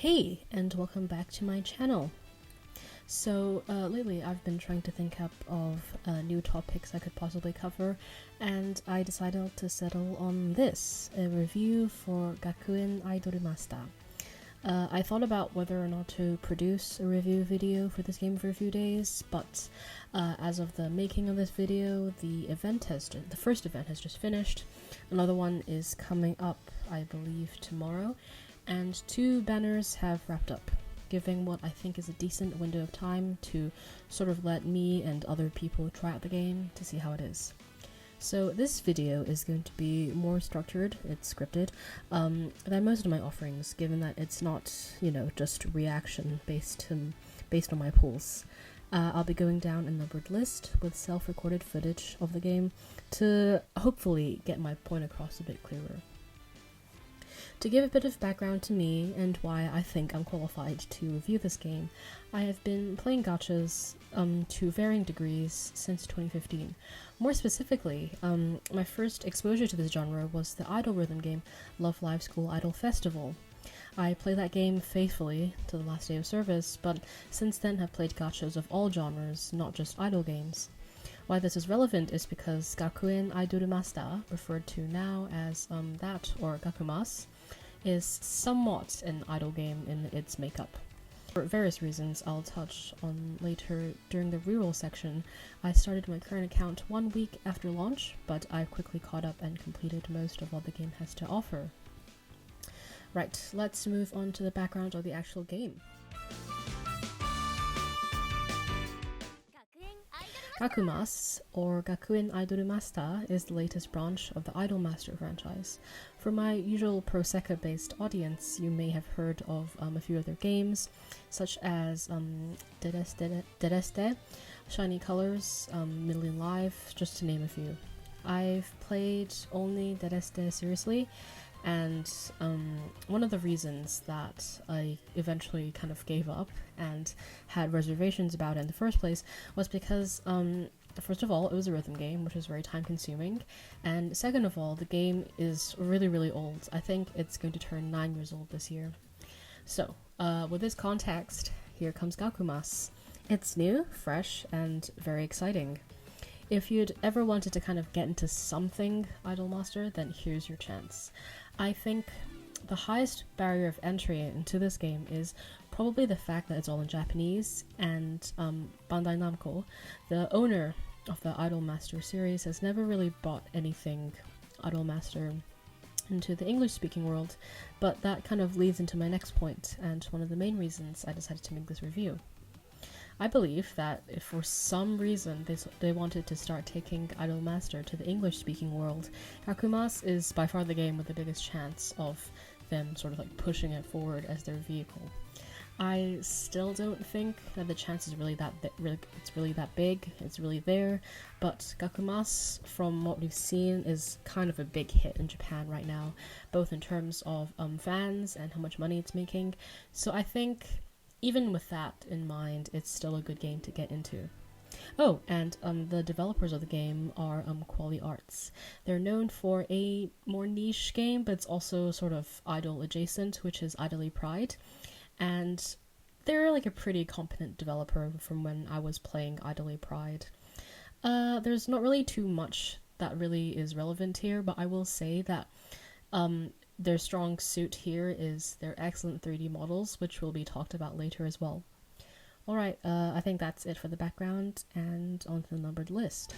Hey, and welcome back to my channel. So lately I've been trying to think up of new topics I could possibly cover, and I decided to settle on this, a review for Gakuen iDOLM. I thought about whether or not to produce a review video for this game for a few days, but as of the making of this video, the first event has just finished. Another one is coming up, I believe, tomorrow, and 2 banners have wrapped up, giving what I think is a decent window of time to sort of let me and other people try out the game to see how it is. So this video is going to be more structured, it's scripted, than most of my offerings, given that it's not, just reaction based on my polls. I'll be going down a numbered list with self-recorded footage of the game to hopefully get my point across a bit clearer. To give a bit of background to me and why I think I'm qualified to review this game, I have been playing gachas to varying degrees since 2015. More specifically, my first exposure to this genre was the idol rhythm game Love Live School Idol Festival. I played that game faithfully to the last day of service, but since then have played gachas of all genres, not just idol games. Why this is relevant is because Gakuen iDOLM, referred to now as that or Gakumas, is somewhat an idol game in its makeup. For various reasons I'll touch on later during the reroll section, I started my current account 1 week after launch, but I quickly caught up and completed most of what the game has to offer. Right, let's move on to the background of the actual game. Gakumas, or Gakuen iDOLM, is the latest branch of the Idolmaster franchise. For my usual Prosecco-based audience, you may have heard of a few other games, such as Dereste, Shiny Colors, Million Live, just to name a few. I've played only Dereste seriously, and one of the reasons that I eventually kind of gave up and had reservations about it in the first place was because, first of all, it was a rhythm game, which was very time consuming, and second of all, the game is really, really old. I think it's going to turn 9 years old this year. So, with this context, here comes Gakumas. It's new, fresh, and very exciting. If you'd ever wanted to kind of get into something Idolmaster, then here's your chance. I think the highest barrier of entry into this game is probably the fact that it's all in Japanese, and Bandai Namco, the owner of the Idolmaster series, has never really brought anything Idolmaster into the English-speaking world, but that kind of leads into my next point, and one of the main reasons I decided to make this review. I believe that if for some reason they wanted to start taking Idolmaster to the English-speaking world, Gakumas is by far the game with the biggest chance of them sort of like pushing it forward as their vehicle. I still don't think that the chance is really that big, it's really there, but Gakumas, from what we've seen, is kind of a big hit in Japan right now, both in terms of fans and how much money it's making, so I think even with that in mind, it's still a good game to get into. Oh, and the developers of the game are Quality Arts. They're known for a more niche game, but it's also sort of idol adjacent, which is IDOLY Pride. And they're like a pretty competent developer from when I was playing IDOLY Pride. There's not really too much that really is relevant here, but I will say that their strong suit here is their excellent 3D models, which will be talked about later as well. Alright, I think that's it for the background, and on to the numbered list.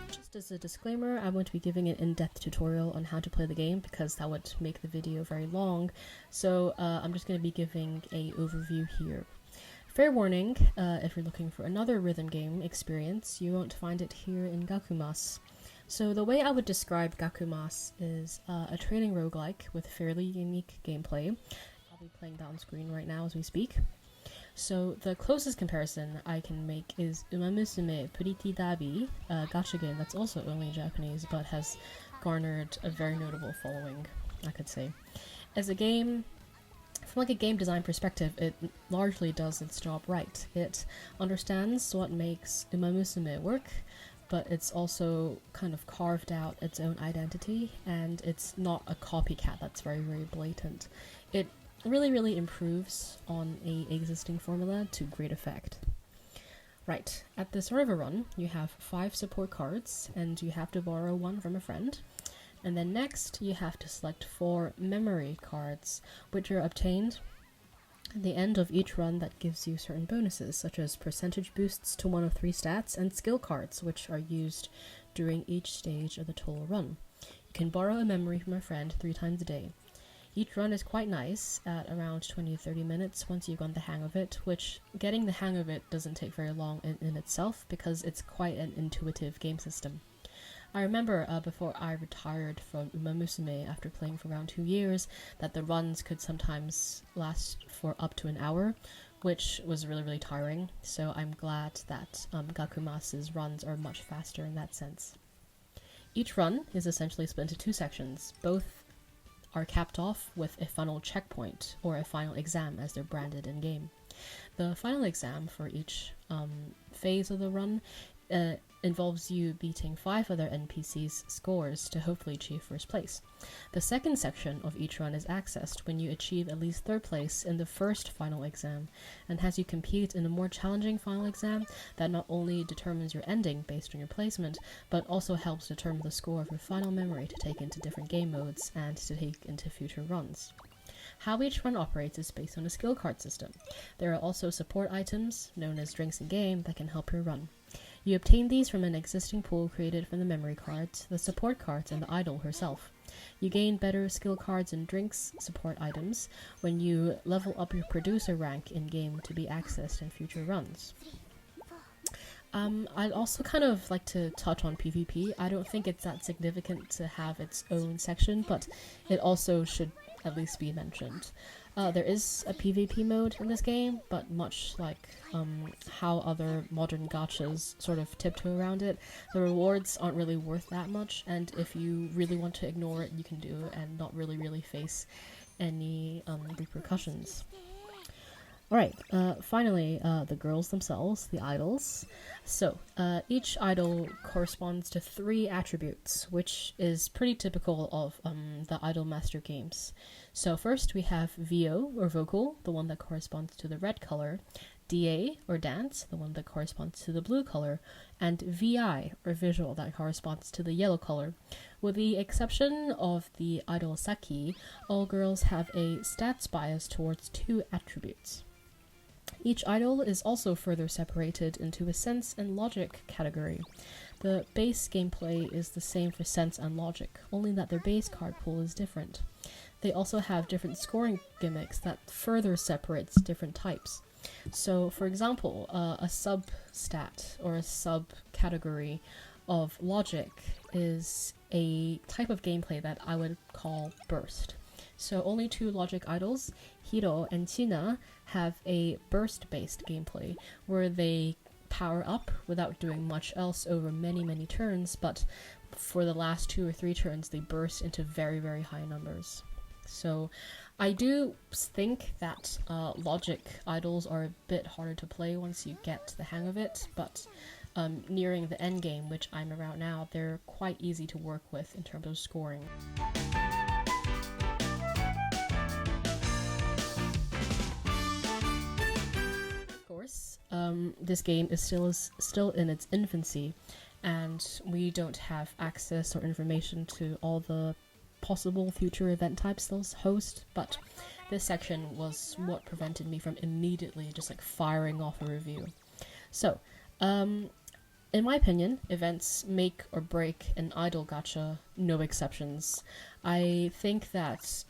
Just as a disclaimer, I'm going to be giving an in-depth tutorial on how to play the game, because that would make the video very long, so I'm just going to be giving an overview here. Fair warning, if you're looking for another rhythm game experience, you won't find it here in Gakumas. So the way I would describe Gakumas is a training roguelike with fairly unique gameplay. I'll be playing that on screen right now as we speak. So the closest comparison I can make is Musume Pretty Dabi, a gacha game that's also only in Japanese but has garnered a very notable following, I could say. As a game, from like a game design perspective, it largely does its job right. It understands what makes Musume work, but it's also kind of carved out its own identity, and it's not a copycat that's very, very blatant. It really improves on a existing formula to great effect. Right, at the start of a run, you have 5 support cards, and you have to borrow one from a friend. And then next, you have to select 4 memory cards, which are obtained at the end of each run that gives you certain bonuses, such as percentage boosts to one of 3 stats, and skill cards, which are used during each stage of the total run. You can borrow a memory from a friend 3 times a day. Each run is quite nice, at around 20-30 minutes once you've gotten the hang of it, which getting the hang of it doesn't take very long in itself, because it's quite an intuitive game system. I remember before I retired from Musume after playing for around 2 years, that the runs could sometimes last for up to an hour, which was really tiring, so I'm glad that Gakumas's runs are much faster in that sense. Each run is essentially split into 2 sections. Both are capped off with a final checkpoint, or a final exam as they're branded in-game. The final exam for each phase of the run involves you beating 5 other NPCs' scores to hopefully achieve first place. The second section of each run is accessed when you achieve at least 3rd place in the first final exam, and has you compete in a more challenging final exam that not only determines your ending based on your placement, but also helps determine the score of your final memory to take into different game modes and to take into future runs. How each run operates is based on a skill card system. There are also support items, known as drinks in-game, that can help your run. You obtain these from an existing pool created from the memory cards, the support cards, and the idol herself. You gain better skill cards and drinks support items when you level up your producer rank in-game to be accessed in future runs. I'd also kind of like to touch on PvP. I don't think it's that significant to have its own section, but it also should at least be mentioned. There is a PvP mode in this game, but much like how other modern gachas sort of tiptoe around it, the rewards aren't really worth that much, and if you really want to ignore it, you can do it and not really face any repercussions. Alright, finally, the girls themselves, the idols. So, each idol corresponds to 3 attributes, which is pretty typical of the Idol Master games. So first we have VO, or vocal, the one that corresponds to the red color, DA, or dance, the one that corresponds to the blue color, and VI, or visual, that corresponds to the yellow color. With the exception of the idol Saki, all girls have a stats bias towards 2 attributes. Each idol is also further separated into a sense and logic category. The base gameplay is the same for sense and logic, only that their base card pool is different. They also have different scoring gimmicks that further separates different types. So, for example, a sub-stat or a sub-category of logic is a type of gameplay that I would call burst. So only 2 logic idols, Hiro and China, have a burst-based gameplay, where they power up without doing much else over many turns, but for the last 2 or 3 turns they burst into very high numbers. So I do think that logic idols are a bit harder to play once you get the hang of it, but nearing the end game, which I'm around now, they're quite easy to work with in terms of scoring. Of course, this game is still in its infancy, and we don't have access or information to all the possible future event types they'll host, but this section was what prevented me from immediately just like firing off a review. So, in my opinion, events make or break an idol gacha, no exceptions. I think that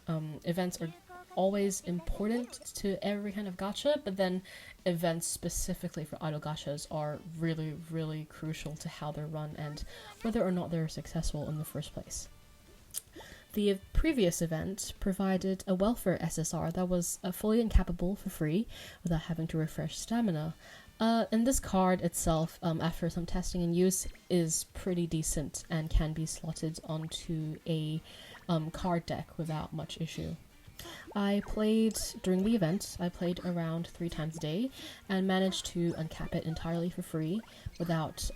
events are always important to every kind of gacha, but then events specifically for idol gachas are really crucial to how they're run and whether or not they're successful in the first place. The previous event provided a welfare SSR that was fully incapable for free without having to refresh stamina. And this card itself, after some testing and use, is pretty decent and can be slotted onto a card deck without much issue. During the event, I played around 3 times a day and managed to uncap it entirely for free without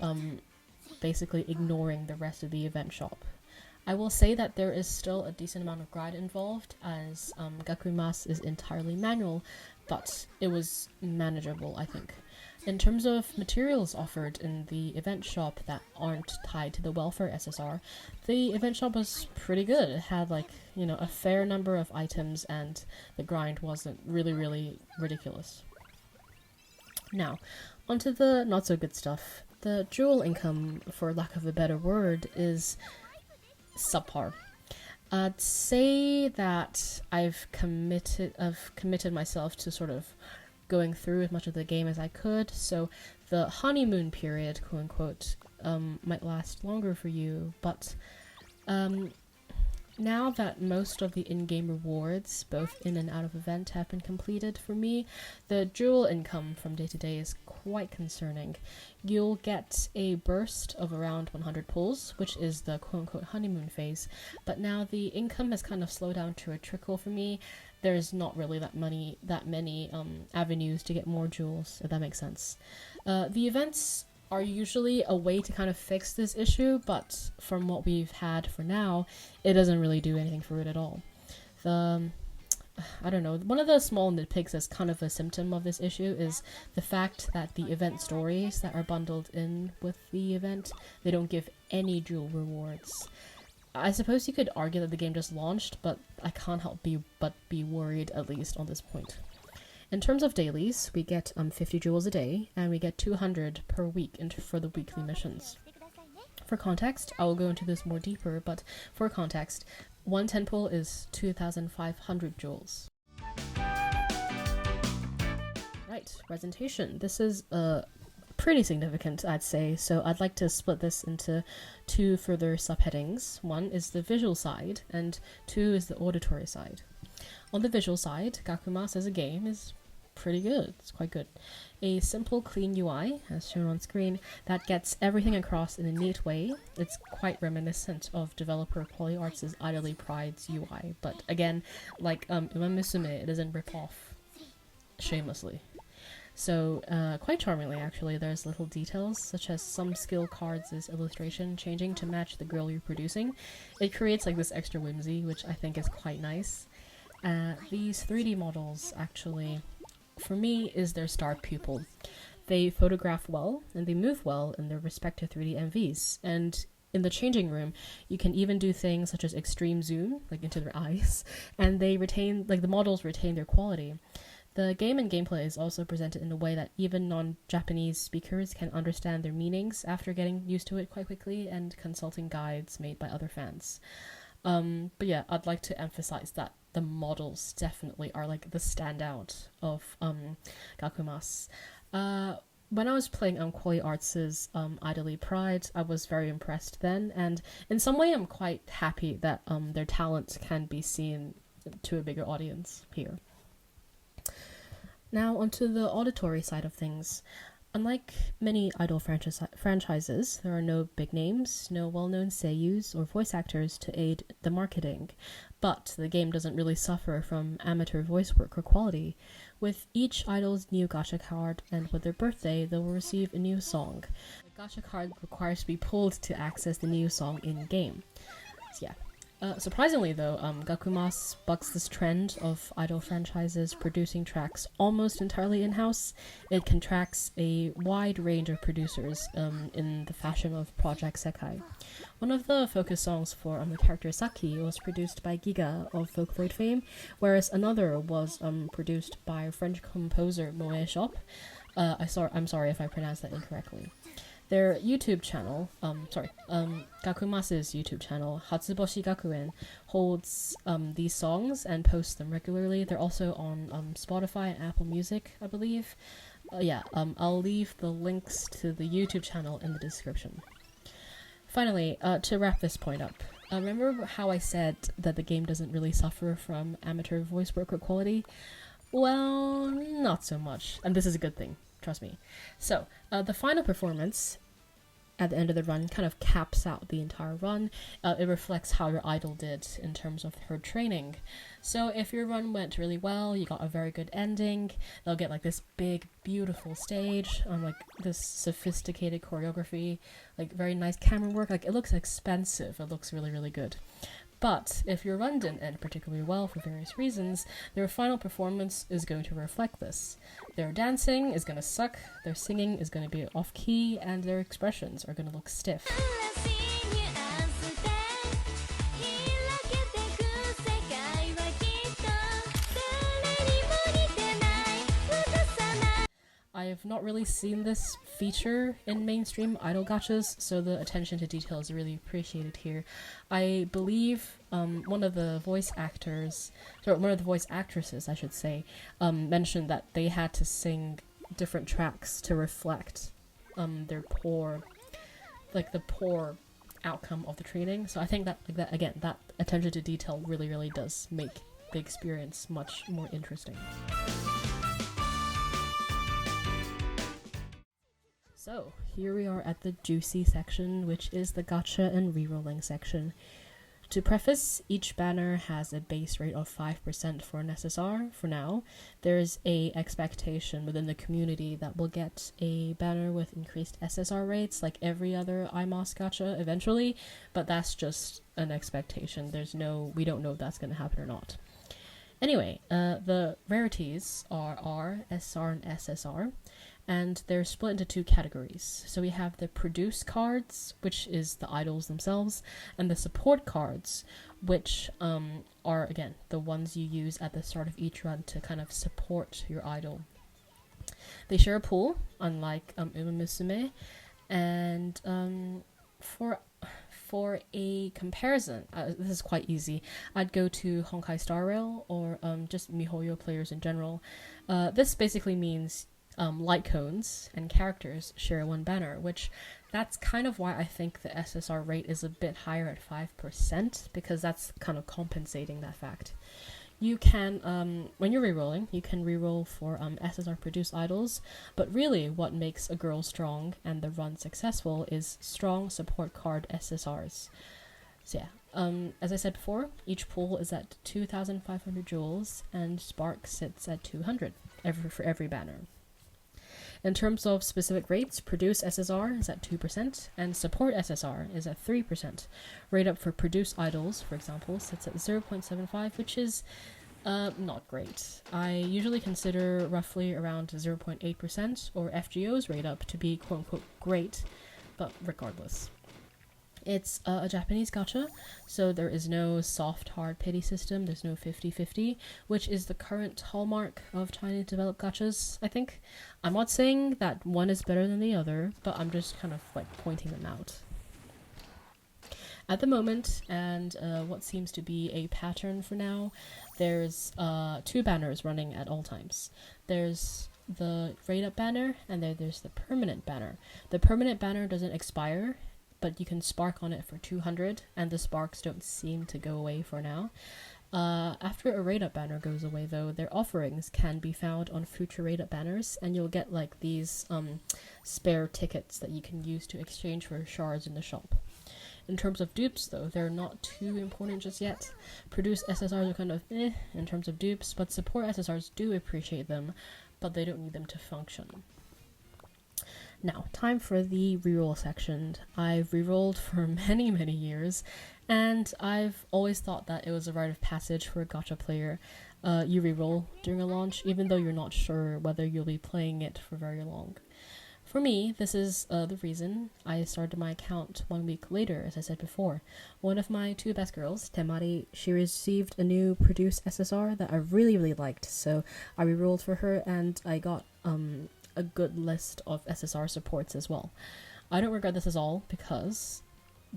basically ignoring the rest of the event shop. I will say that there is still a decent amount of grind involved, as Gakumas is entirely manual, but it was manageable, I think. In terms of materials offered in the event shop that aren't tied to the welfare SSR, the event shop was pretty good. It had a fair number of items, and the grind wasn't really ridiculous. Now, onto the not so good stuff. The jewel income, for lack of a better word, is subpar. I'd say that I've committed myself to sort of going through as much of the game as I could, so the honeymoon period, quote unquote, might last longer for you, but now that most of the in-game rewards, both in and out of event, have been completed for me, the jewel income from day to day is quite concerning. You'll get a burst of around 100 pulls, which is the quote-unquote honeymoon phase, but now the income has kind of slowed down to a trickle for me. There's not really that many avenues to get more jewels, if that makes sense. The events are usually a way to kind of fix this issue, but from what we've had for now, it doesn't really do anything for it at all. I don't know, one of the small nitpicks that's kind of a symptom of this issue is the fact that the event stories that are bundled in with the event, they don't give any jewel rewards. I suppose you could argue that the game just launched, but I can't help but be worried, at least on this point. In terms of dailies, we get 50 jewels a day, and we get 200 per week for the weekly missions. For context, I will go into this more deeper, but for context, one 10 pull is 2,500 jewels. Right, presentation. This is pretty significant, I'd say, so I'd like to split this into two further subheadings. One is the visual side, and two is the auditory side. On the visual side, Gakumas as a game is pretty good. It's quite good. A simple, clean UI, as shown on screen, that gets everything across in a neat way. It's quite reminiscent of developer PolyArts' IDOLY Pride's UI, but again, like Musume, it doesn't rip off shamelessly. So, quite charmingly actually, there's little details, such as some skill cards' illustration changing to match the girl you're producing. It creates this extra whimsy, which I think is quite nice. These 3D models, actually, for me, is their star pupil. They photograph well, and they move well in their respective 3D MVs, and in the changing room, you can even do things such as extreme zoom, into their eyes, and they retain, the models retain their quality. The game and gameplay is also presented in a way that even non-Japanese speakers can understand their meanings after getting used to it quite quickly and consulting guides made by other fans. But yeah, I'd like to emphasize that the models definitely are the standout of Gakumas. When I was playing PolyArts' IDOLY Pride, I was very impressed then, and in some way I'm quite happy that their talent can be seen to a bigger audience here. Now onto the auditory side of things. Unlike many idol franchises, there are no big names, no well-known seiyus or voice actors to aid the marketing, but the game doesn't really suffer from amateur voice work or quality. With each idol's new gacha card and with their birthday, they will receive a new song. The gacha card requires to be pulled to access the new song in-game. So yeah. Surprisingly though, Gakumas bucks this trend of idol franchises producing tracks almost entirely in-house. It contracts a wide range of producers in the fashion of Project Sekai. One of the focus songs for the character Saki was produced by Giga of Vocaloid fame, whereas another was produced by French composer Moe Shop. I'm sorry if I pronounced that incorrectly. Their YouTube channel, Gakumas' YouTube channel, Hatsuboshi Gakuen, holds these songs and posts them regularly. They're also on Spotify and Apple Music, I believe. I'll leave the links to the YouTube channel in the description. Finally, to wrap this point up, remember how I said that the game doesn't really suffer from amateur voice work or quality? Well, not so much, and this is a good thing. Trust me. So, the final performance at the end of the run kind of caps out the entire run. It reflects how your idol did in terms of her training. So if your run went really well, you got a very good ending, they'll get like this big, beautiful stage on like this sophisticated choreography, like very nice camera work. Like it looks expensive, it looks really, really good. But if your run didn't end particularly well for various reasons, their final performance is going to reflect this. Their dancing is going to suck, their singing is going to be off key, and their expressions are going to look stiff. I have not really seen this feature in mainstream idol gachas, so the attention to detail is really appreciated here. I believe one of the voice actresses, I should say, mentioned that they had to sing different tracks to reflect their poor outcome of the training. So I think that that attention to detail really, really does make the experience much more interesting. So, here we are at the juicy section, which is the gacha and rerolling section. To preface, each banner has a base rate of 5% for an SSR for now. There's a expectation within the community that we'll get a banner with increased SSR rates like every other IMOS gacha eventually, but that's just an expectation. We don't know if that's going to happen or not. Anyway, the rarities are R, SR, and SSR. And they're split into two categories. So we have the produce cards, which is the idols themselves, and the support cards, which are, again, the ones you use at the start of each run to kind of support your idol. They share a pool, unlike Musume, and for a comparison, this is quite easy. I'd go to Honkai Star Rail or just MiHoYo players in general. This basically means light cones and characters share one banner, which that's kind of why I think the SSR rate is a bit higher at 5%, because that's kind of compensating that fact. You can, when you're rerolling, you can reroll for SSR produced idols, but really what makes a girl strong and the run successful is strong support card SSRs. So yeah, as I said before, each pool is at 2,500 jewels and Spark sits at 200 for every banner. In terms of specific rates, Produce SSR is at 2%, and Support SSR is at 3%. Rate up for Produce Idols, for example, sits at 0.75, which is not great. I usually consider roughly around 0.8%, or FGO's rate up, to be quote-unquote great, but regardless. It's a Japanese gacha, so there is no soft hard pity system, there's no 50-50, which is the current hallmark of Chinese developed gachas, I think. I'm not saying that one is better than the other, but I'm just kind of like pointing them out. At the moment, and what seems to be a pattern for now, there's two banners running at all times. There's the rate up banner, and there's the permanent banner. The permanent banner doesn't expire, but you can spark on it for 200, and the sparks don't seem to go away for now. After a rate-up banner goes away, though, their offerings can be found on future rate-up banners, and you'll get like these spare tickets that you can use to exchange for shards in the shop. In terms of dupes, though, they're not too important just yet. Produce SSRs are kind of in terms of dupes, but support SSRs do appreciate them, but they don't need them to function. Now, time for the reroll section. I've rerolled for many, many years, and I've always thought that it was a rite of passage for a gacha player. You reroll during a launch, even though you're not sure whether you'll be playing it for very long. For me, this is the reason I started my account 1 week later, as I said before. One of my two best girls, Temari, she received a new Produce SSR that I really, really liked, so I rerolled for her, and I got a good list of SSR supports as well. I don't regret this at all, because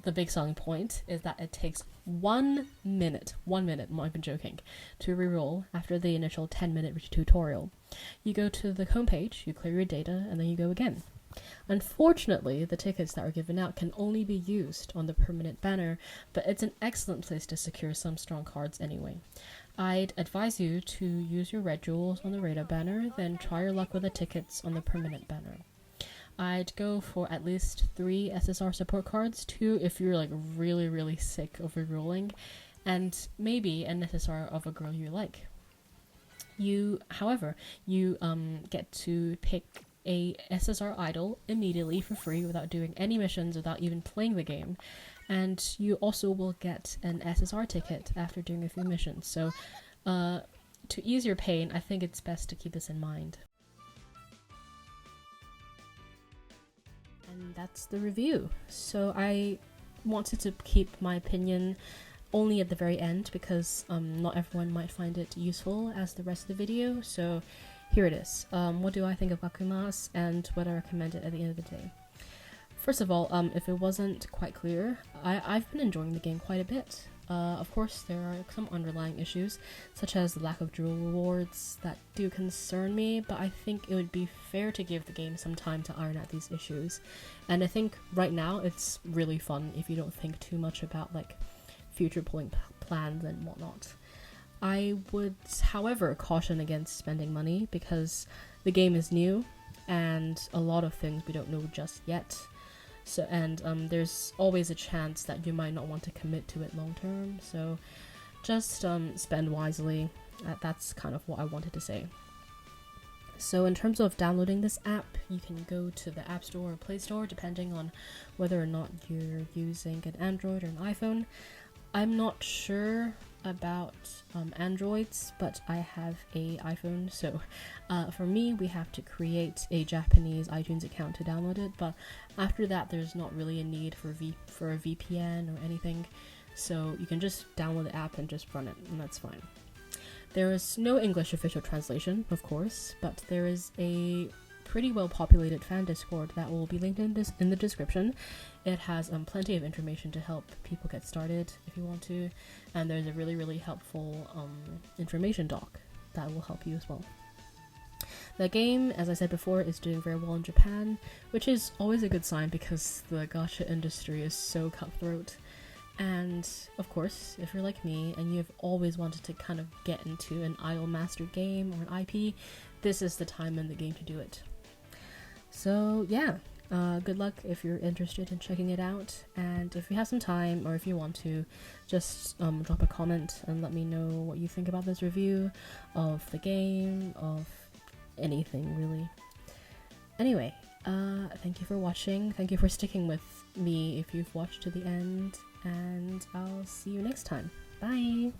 the big selling point is that it takes 1 minute, I'm not even joking, to reroll after the initial 10-minute tutorial. You go to the homepage, you clear your data, and then you go again. Unfortunately, the tickets that are given out can only be used on the permanent banner, but it's an excellent place to secure some strong cards anyway. I'd advise you to use your red jewels on the radar banner, then try your luck with the tickets on the permanent banner. I'd go for at least 3 SSR support cards, 2 if you're like really, really sick of rerolling, and maybe an SSR of a girl you like. However, you get to pick a SSR idol immediately for free without doing any missions, without even playing the game, and you also will get an SSR ticket after doing a few missions. So to ease your pain, I think it's best to keep this in mind. And that's the review. So I wanted to keep my opinion only at the very end because not everyone might find it useful as the rest of the video. So here it is. What do I think of Gakuen, and would I recommend it at the end of the day? First of all, if it wasn't quite clear, I've been enjoying the game quite a bit. Of course, there are some underlying issues, such as the lack of jewel rewards, that do concern me, but I think it would be fair to give the game some time to iron out these issues. And I think right now it's really fun if you don't think too much about like future pulling plans and whatnot. I would, however, caution against spending money because the game is new and a lot of things we don't know just yet. So, and there's always a chance that you might not want to commit to it long term, so just spend wisely. That's kind of what I wanted to say. So in terms of downloading this app, you can go to the App Store or Play Store depending on whether or not you're using an Android or an iPhone. I'm not sure about Androids, but I have a iPhone, so for me we have to create a Japanese iTunes account to download it, but after that there's not really a need for a VPN or anything, so you can just download the app and just run it, and that's fine. There is no English official translation, of course, but there is a pretty well populated fan Discord that will be linked in the description. It has plenty of information to help people get started if you want to, and there's a really helpful information doc that will help you as well. The game, as I said before, is doing very well in Japan, which is always a good sign because the gacha industry is so cutthroat. And of course, if you're like me and you've always wanted to kind of get into an idol master game or an IP, this is the time in the game to do it. So yeah, good luck if you're interested in checking it out, and if you have some time or if you want to, just drop a comment and let me know what you think about this review of the game, of anything really. Anyway, thank you for watching, thank you for sticking with me if you've watched to the end, and I'll see you next time. Bye!